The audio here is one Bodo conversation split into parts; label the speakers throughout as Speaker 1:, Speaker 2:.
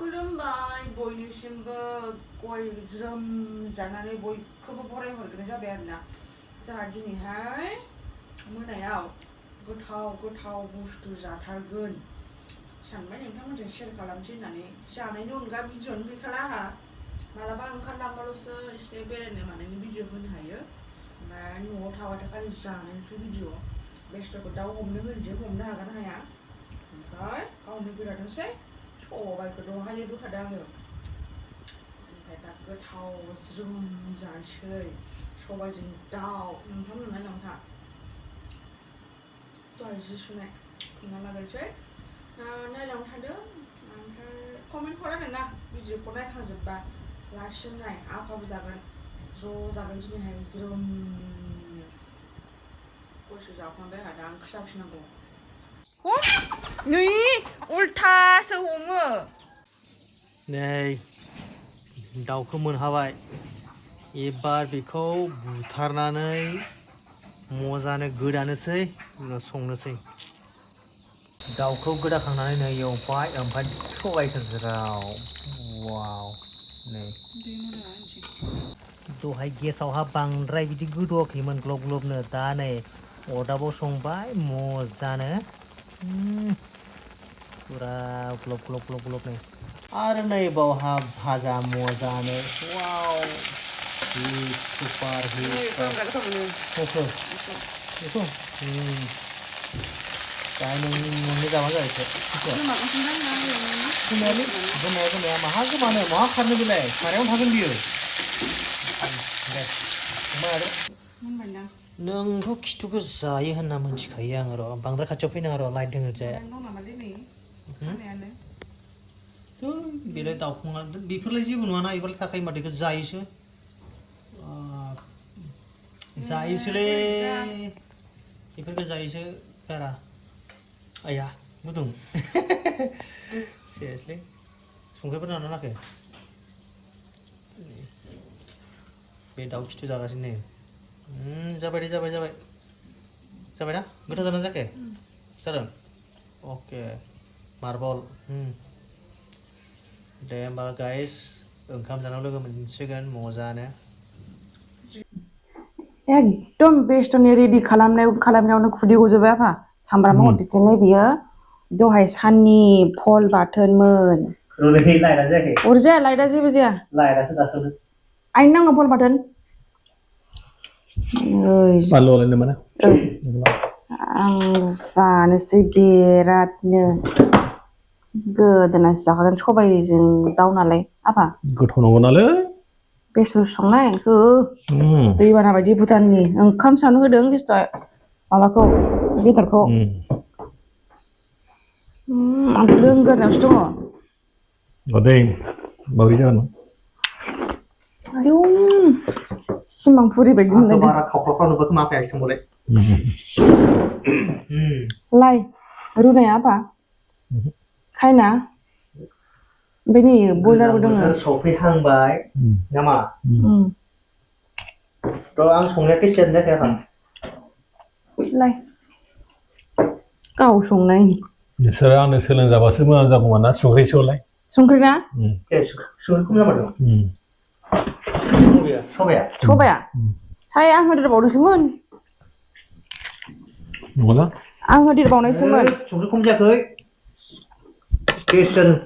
Speaker 1: खुलुमबाय बयनिसिमबो गय ज्रोम जानानै बयखौबो बरायहरग्रोनाय जाबाय आरोना जोंहा दिनैहाय मोनायाव गोथाव बुस्थु जाथारगोन सानबाय नोंथांमोनजों शेयार खालामसै होननानै जानायनि अनगा भिडिअ'आनो गैखाला आंहा मालाबा ओंखारलांबाल'सो एसे बेरायनो मानायनि भिडिअ' होनो हायो ओमफ्राय न'आव थाबाथाय खालि जानायनिसो भिडिअ' बेस्थ'खौ दाउ हमनो होनोसै हमनो हागोन ना हाया ओमफ्राय गावनो गोदाथोंसै सबायखौ दहाय रुखादों आङो ओमफ्राय दा गोथाव ज्रोम जानोसै सबायजों दाउ नोंथां नुनाय नोंथां दहाय जि सुनाय खुंना लाग्रोसै नायलांबाय थादो ओमफ्राय कमेन्ट हर आरोना भिडिअखौ नायखांजोब्बा लास्टसिम नाय आफाबो जागोन ज' जागोन दिनैहाय ज्रोमनो गयसो जाखांबाय आंहा दा ओंख्रि जाफिननांगौ नै उल्थासो हमो
Speaker 2: नै दाउखौ मोनहाबाय एबार बेखौ बुथारनानै मोजाङै गोदानोसै उनाव संनोसै दाउखौ गोदाखांनानै नै एवबाय ओमफ्राय सबायखौ ज्राव वाव नै दहाय गेसावहा बांद्राय बिदि गोदौआखैमोन ग्लब ग्लबनो दा नै अरदाबाव संबाय मोजानो पुरा ग्लब ग्लब ग्लब ग्लब नै आरो नै बावहा भाजा मोजानो वाव सुपार दा नोंनो जाबानो जाबाय गोमाया माहा गोमानो माहा खारनो बेलाय सारायावनो थागोन बियो दे नोंथ' खिथुखौ जायो होनना मिथिखायो आङो र' बांद्राय खाथियाव फैनाङा र' लाइट दोङो जाया बेलाय दाउखङा बेफोरलाय जेबो नङाना बेफोरलाय थाखायो माथो बेखौ जायोसो जायोसोलै बेफोरखौ जायोसो बारा आया गुदुं सेसलै संख्रिफोर नांना नाङाखै बे दाउ खिथु जागासिनो जाबाय दे जाबाय ना गोथाव जादोंना जायाखै जादों अके मार्बल दे होमबा गाइस ओंखाम जानायाव लोगो मोनसिगोन मजानो
Speaker 1: एकदम बेस्थ'नि रेडि खालामनायावनो खुदै गजोब्बाय आफा सामब्राम हरदेरसैलै बियो दहाय साननि फल बाथोनमोन अरजाया लाइटआ जेबो जाया आइनो नाङा फल बाथोन आं जानोसै बिरादनो गोदोनासो जाखागोन सबायजों दाउ नालाय आफा
Speaker 2: गोथाव नंगौ नालाय
Speaker 1: बेसर संनाय हो दैबाना बायदि भुटाननि ओंखाम सानो होदों दिस्था माबाखौ बेदरखौ आं लोंगोरनायावसो दङ
Speaker 2: दै माबोरै जागोन
Speaker 1: आयौ सिमांपुरि बायदि मोनलायदों
Speaker 2: बारा खावख्लावख्लाव नुबाथ' मा फैयाखै सोंबालाय
Speaker 1: लाइ रुनाया आफा खायना ओमफ्राय नै बयलारबो दङ
Speaker 2: सौफैहांबाय नामा र' आं संनाया टेस्ट जादों जायाखै आफा
Speaker 1: लाइ गाव संनाय
Speaker 2: नोंसोरो आंनो सोलोंजाबासो मोजां जागौमोन ना संख्रि
Speaker 1: ना
Speaker 2: संख्रि खम जामारदों
Speaker 1: सबाया साय आं होदेरबावदोंसोमोन
Speaker 2: नंगौना
Speaker 1: आं होदेरबावनायसोमोन
Speaker 2: संख्रि खम जायाखै टेस्ट जादों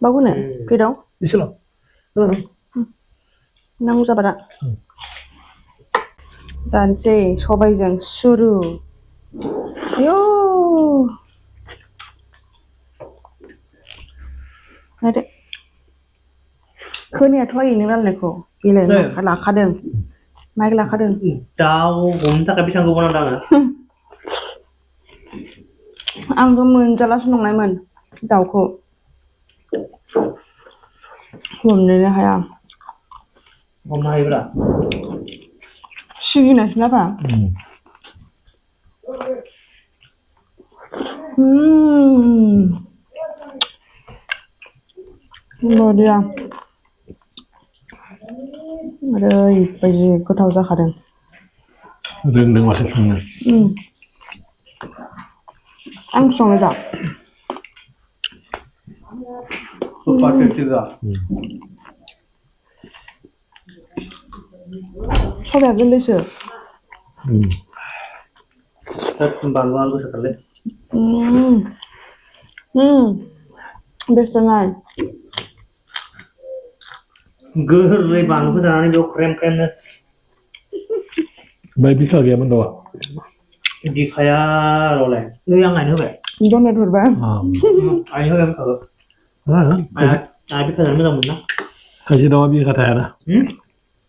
Speaker 1: बावहोनो प्लेटाव
Speaker 2: एसेल'
Speaker 1: नांगौ जाबा दा जानोसै सबायजों सुरु आयौ नायदो खोनायाथ' आयै नों रायलायनायखौ बेलाय लाखादों माइक लाखादों
Speaker 2: दाउ हमनो थाखाय बेसेबां गोबाव नांदों आङो
Speaker 1: आंबो मोनजालासो नंनायमोन दाउखौ हमनोनो हाया
Speaker 2: हमनो हायोब्रा
Speaker 1: सिगिनायसो नाफा बरिया ओरैबायदि गोथाव जाखादों
Speaker 2: रोंदों माथो संनो
Speaker 1: आं संनो दा
Speaker 2: super tasty 가.
Speaker 1: 서비야 글리스.
Speaker 2: 좀 반반도 색깔래.
Speaker 1: 베스트나이.
Speaker 2: Gurih banget jangan itu krem-krem
Speaker 3: Baik bisa dia mendoa.
Speaker 2: di kayak roleh. Lu yang ini be?
Speaker 1: 이런 애들 봐.
Speaker 2: Ayo yang kalau. Ayo bisa jangan minta munah.
Speaker 3: Kasih doa bisa kata ya.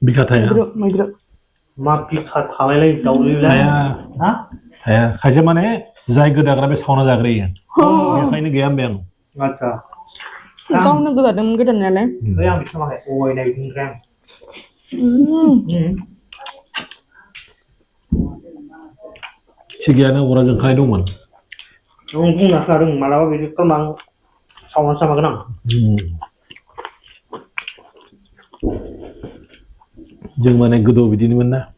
Speaker 3: Bisa kata ya.
Speaker 1: 뭐 이들어.
Speaker 2: Mak kita kawai lagi jauh lebih lah. Hah?
Speaker 3: Ya, kasih mana? Zai gede agar sauna jagri ya. Ya kayak ini game bang.
Speaker 2: Ngaca.
Speaker 1: 까우는 거 같은 거 같네.
Speaker 2: Lu yang bisa pakai. Oh ini bikin krem.
Speaker 3: Sekiannya orang yang kaya dong man.
Speaker 2: Untung nggak karung malah bikin kemang sama-sama kenang.
Speaker 3: Jangan mana gede begini mana.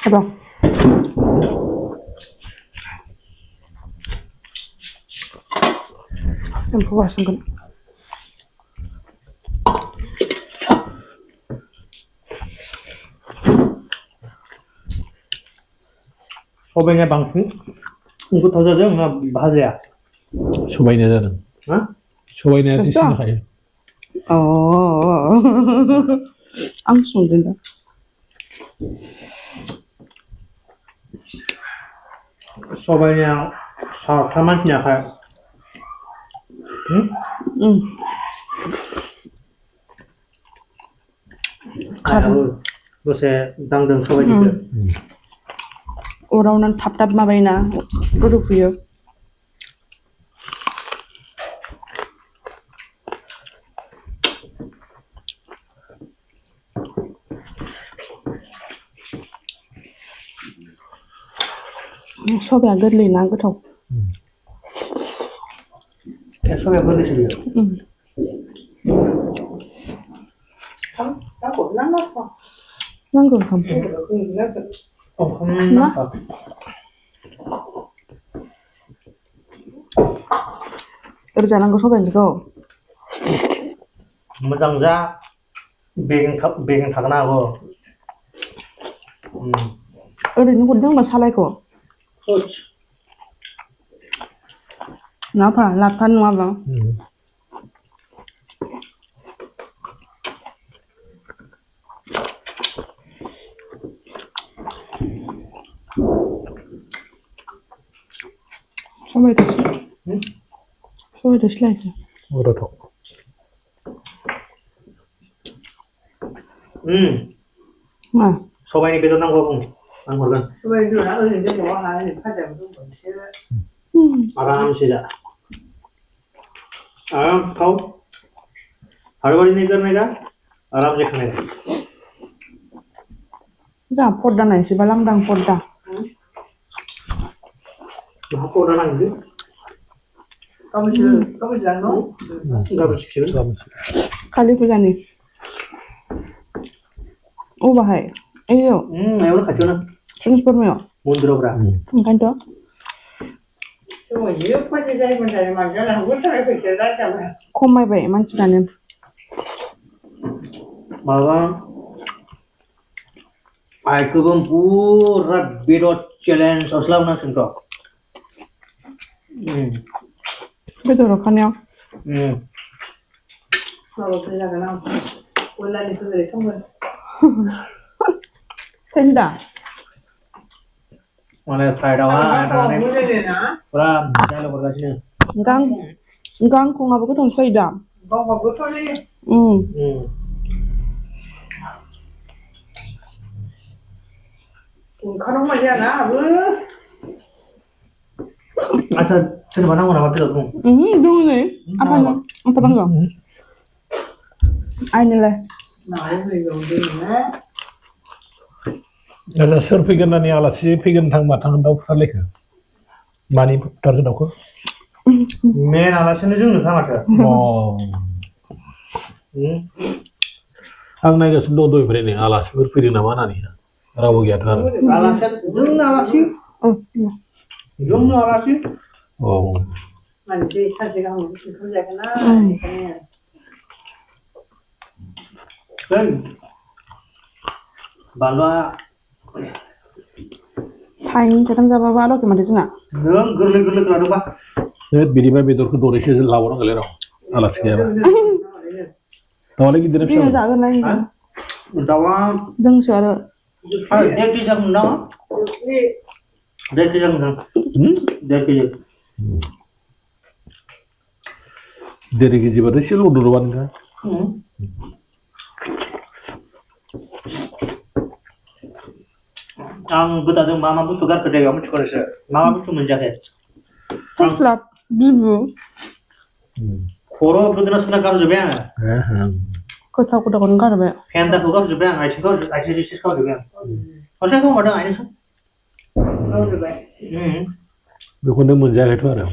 Speaker 1: 해봐. 좀 보고 하신 건.
Speaker 2: 소뱅의 방풍? 이거 더 젖어? 맞아야.
Speaker 3: Cobain aja dan.
Speaker 2: Hah?
Speaker 3: Cobain aja di
Speaker 1: Bisa?
Speaker 3: sini kayak.
Speaker 1: langsung 된다.
Speaker 2: 소뱅이랑 사만 약해. 응? 가루. 요새 당근 소뱅이들.
Speaker 1: 오라오는 답답 마바이나 그룹이요. 소비 안 걸리나 그렇고.
Speaker 2: 소비 안 걸리시래요.
Speaker 1: 난 그럼 감.
Speaker 2: 겁나?
Speaker 1: 그러지 않은 거 소비 이거.
Speaker 2: 무장자 베이킹 타거나고.
Speaker 1: 어린 건 막 살아있고.
Speaker 2: 그렇지.
Speaker 1: 나파 라탄 와봐. 소비 됐어. 소비 됐어.
Speaker 3: Udah tau.
Speaker 1: 아.
Speaker 2: 소바이 배도난 거 보면 안 걸려. आराम से जा आराम खाओ हड़बड़ी नहीं करने का आराम से खाने का
Speaker 1: 자, 포다 나 씨, 발랑당 포다.
Speaker 2: वहाँ को डालना है कब जानो
Speaker 1: 칼리 부자니. 오바하이. 에요.
Speaker 2: मैं वो खाचो ना
Speaker 1: 춘스 버미요.
Speaker 2: मुंद्रो बरा
Speaker 1: 간다. 콤마이 바이 만치다는.
Speaker 2: बाबा आई कबम पूरा बीरो चैलेंज असला ना सुनतो
Speaker 1: 그래도 가냐? 된다.
Speaker 2: माने साइड आवा डाने पूरा चलो बरगा सिने
Speaker 1: 인강 콩하고 돈 써이다.
Speaker 4: 가는 말이야
Speaker 2: अच्छा चल बना होना वापस तुम
Speaker 1: 누구네? 아빠 방가. 아니래.
Speaker 3: Ada soal pikiran ni alat sih pikiran tang matang tahu pasal lek. Mani tar ke doko.
Speaker 2: मेन आलासिनो जोंनोखा माथो
Speaker 3: आं नायगासिनो दं दहायनिफ्रायनो आलासिफोर फैदों नामा होननानै रावबो गैयाथ' आरो
Speaker 4: आलासिया जोंनो आलासि जोंनो आलासि
Speaker 3: औ
Speaker 4: मानसि सानसे गाहाम ओंखाम जागोन ना ओंखायनो
Speaker 2: बानलुआ
Speaker 1: थाइनै थाइथाम जाबाबो आलौखो माथो जोंना
Speaker 4: नों गोरलै गोरलै खोनादोंबा
Speaker 3: बिदिबा बेदरखौ दरैसो लाबावनांगोनलै र' आलासि गैयाबा दाउआलाय गिदिर
Speaker 1: जोङो
Speaker 3: फिसा
Speaker 1: जागोन ना
Speaker 4: दाउआ
Speaker 1: दोंसो आरो
Speaker 4: देर केजि जागोन ना देर केजि जागोन देर केजि
Speaker 3: देर केजिबाथाय एसे लदरबा नोंहा
Speaker 4: आं गोदाजों मा मा बुस्थु गारखो जायगायाव मिथिखौसो मा मा बुस्थु मोनजाखै
Speaker 1: फस्ला बिबु
Speaker 4: खर' गोदोना सोना गारजोब्बाय आङो
Speaker 1: गोथाव गोथावखौनो गारबाय
Speaker 4: फेन्दाखौ गारजोब्बाय आं आथिं रिसिस गारजोब्बाय आं हरसेखौ हमारदों आइनोसो गारजोब्बाय
Speaker 3: बेखौनो मोनजायाखैथ' आरो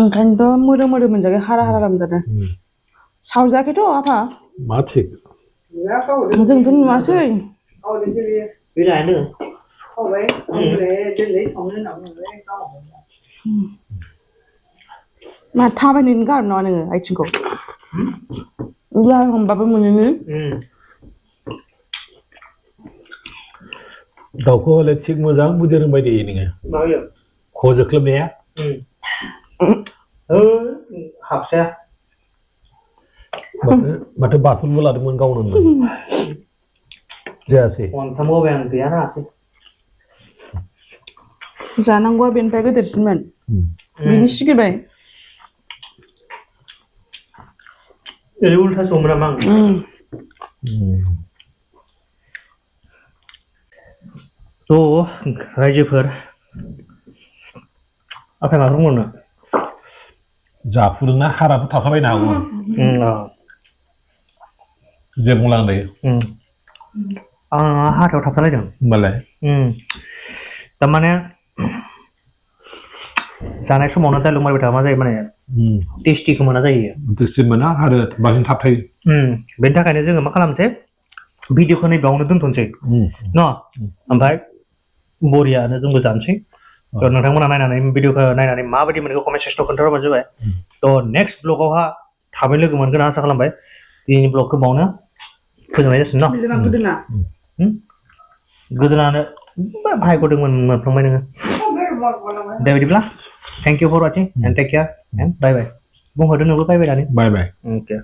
Speaker 1: ओंखायनोथ' मोदोम मोदोम मोनजायाखै हारा हारा लोमजादों सावजायाखैथ' आफा
Speaker 3: मा थिग
Speaker 1: जोंथ' नुवासै
Speaker 4: बे लायनो
Speaker 1: मा थाबायनोनो गारनो नङा नोङो आथिंखौ हमबाबो मोनोनो
Speaker 3: दाउखौ हले थिग मोजां बुजि रोंबाय दे नोङो
Speaker 4: माबायो
Speaker 3: ख' जोख्लोबनाया
Speaker 4: हाबसाया
Speaker 3: माथो बाथुलबो लादोंमोन गावनो जायासै
Speaker 4: खनथाम होबाय आं गैया नाङासै
Speaker 1: जानांगौआ बेनिफ्राय गेदेरसिनमोन बिनि सिगिबाय
Speaker 4: ओरै उल्था सङो नामा आं थ' रायजोफोर आफाया मा बुंनो
Speaker 3: जाफुदोंना हाराबो थाखाबायनो हागौ जे बुंलांदों
Speaker 4: आं हाथायाव थाबथालायदों
Speaker 3: होमबालाय
Speaker 4: थारमाने जानाय समावनो डायलग मारिबाय थाबा मा जायो माने टेस्टिखौ मोना जायो
Speaker 3: टेस्टि मोना आरो बांसिन थाबथायो
Speaker 4: बेनि थाखायनो जोङो मा खालामसै भिडिअखौ नैबेयावनो दोनथ'नोसै न ओमफ्राय बरियानो जोंबो जानोसै थ' नोंथांमोना नायनानै भिडिअखौ नायनानै माबायदि मोनखो कमेन्ट सेक्सनाव खोन्थाहरबानो जाबाय थ' नेक्स्ट ब्लगावहा थाबै लोगो मोनगोन आसा खालामबाय दिनैनि ब्लगखौ बावनो फोजोबनाय जासिगोन न गोदोनानो भायग'दोंमोन मोनफ्लांबाय नोङो दे बिदिब्ला thank you for watching and take care and bye bye बुंहरदो नोंबो बाय बाय दानि
Speaker 3: बाय बाय
Speaker 4: अके